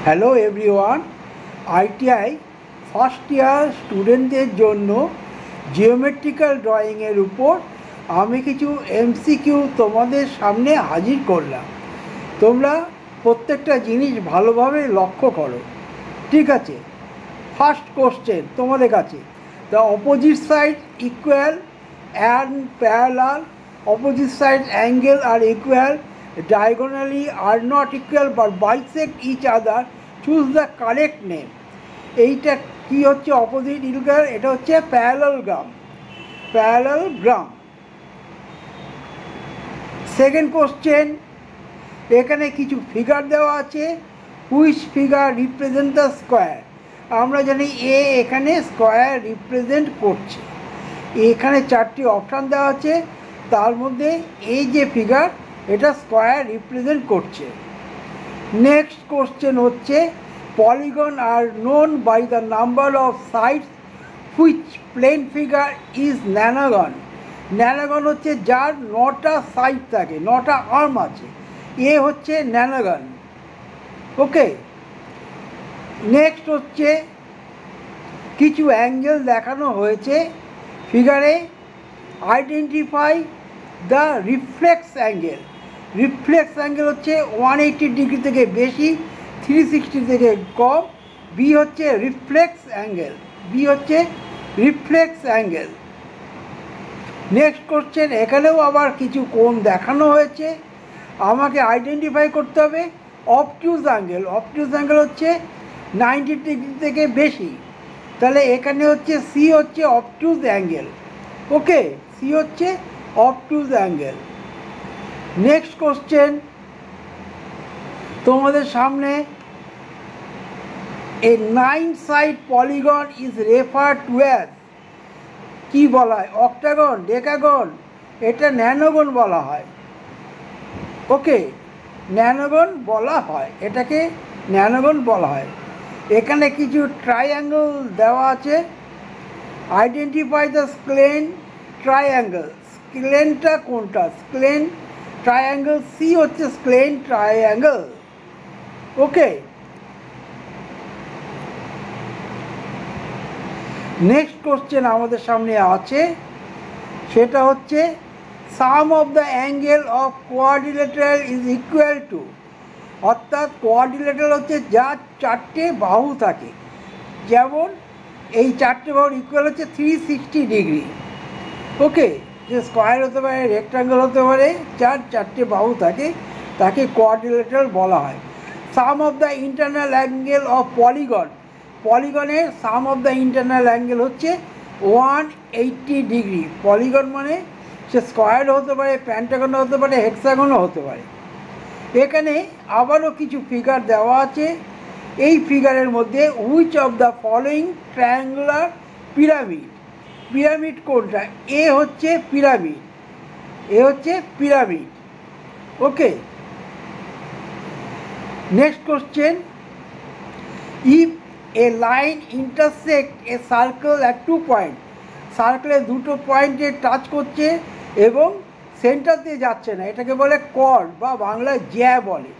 Hello everyone, ITI first year স্টুডেন্টদের জন্য geometrical ড্রয়িংয়ের উপর আমি কিছু এমসিকিউ তোমাদের সামনে হাজির করলাম। তোমরা প্রত্যেকটা জিনিস ভালোভাবে লক্ষ্য করো, ঠিক আছে? ফার্স্ট কোশ্চেন তোমাদের কাছে, the opposite side equal and parallel, opposite side angle আর equal, diagonally are not equal but bisect each other, choose the correct name. এইটা কি হচ্ছে অপোজিট ইকুয়াল? এটা হচ্ছে প্যারালালগ্রাম। প্যারালালগ্রাম। সেকেন্ড কোশ্চেন, এখানে কিছু ফিগার দেওয়া আছে, which figure represent the square. আমরা জানি এ এখানে স্কোয়ার রিপ্রেজেন্ট করছে। এখানে চারটি অপশান দেওয়া আছে, তার মধ্যে এই যে ফিগার এটা স্কোয়ার রিপ্রেজেন্ট করছে। নেক্সট কোশ্চেন হচ্ছে, polygon are known by the number of sides, which plane figure is nonagon. Nonagon হচ্ছে যার 9টা সাইড থাকে, 9টা আর্ম আছে, এ হচ্ছে ন্যানোগন। ওকে, নেক্সট হচ্ছে কিছু অ্যাঙ্গেল দেখানো হয়েছে ফিগারে, identify the reflex angle. Reflex angle হচ্ছে 180 ডিগ্রি থেকে বেশি, 360 থেকে কম। বি হচ্ছে রিফ্লেক্স অ্যাঙ্গেল, বি হচ্ছে রিফ্লেক্স অ্যাঙ্গেল। নেক্সট কোশ্চেন, এখানেও আবার কিছু কোণ দেখানো হয়েছে, আমাকে আইডেন্টিফাই করতে হবে অবটিউজ অ্যাঙ্গেল। অবটিউজ অ্যাঙ্গেল হচ্ছে 90 ডিগ্রি থেকে বেশি, তাহলে এখানে হচ্ছে সি হচ্ছে অবটিউজ অ্যাঙ্গেল। ওকে, সি হচ্ছে অবটিউজ অ্যাঙ্গেল। নেক্সট কোশ্চেন তোমাদের সামনে, এ 9 side polygon is refer to as, কি বলা হয়? অক্টাগন, ডেকাগন, এটা ন্যানোগন বলা হয়। ওকে, ন্যানোগন বলা হয়, এটাকে ন্যানোগন বলা হয়। এখানে কিছু ট্রাইঅ্যাঙ্গেল দেওয়া আছে, আইডেন্টিফাই দ্য স্ক্লেন ট্রাইঅ্যাঙ্গেল। স্ক্লেনটা কোনটা? স্ক্লেন ট্রাইঅ্যাঙ্গেল, সি হচ্ছে scalene triangle. Okay, next question আমাদের সামনে আছে, সেটা হচ্ছে sum of the angle of quadrilateral is equal to, অর্থাৎ কোয়াড্রিল্যাটারাল হচ্ছে যার 4টে বাহু থাকে, যেমন এই 4টে বাহুর ইকুয়াল হচ্ছে 360 ডিগ্রি। ওকে, যে স্কোয়ার হতে পারে, রেক্টাঙ্গেল হতে পারে, যার 4টে বাহু থাকে তাকে কোয়াড্রিল্যাটারাল বলা হয়। Sum of the internal angle of polygon, পলিগনের sum of the internal angle হচ্ছে 180 ডিগ্রি। পলিগন মানে সে স্কোয়ার হতে পারে, প্যান্টাগনও হতে পারে, হেক্সাগনও হতে পারে। এখানে আবারও কিছু ফিগার দেওয়া আছে, এই ফিগারের মধ্যে which of the following triangular pyramid, pyramid কোনটা? এ হচ্ছে পিরামিড, এ হচ্ছে pyramid. Okay, next question, if A line intersect A circle at 2 point, সার্কেলের 2টো পয়েন্টে টাচ করছে এবং সেন্টার দিয়ে যাচ্ছে না, এটাকে বলে কর্ড বা বাংলায় জ্যা বলে।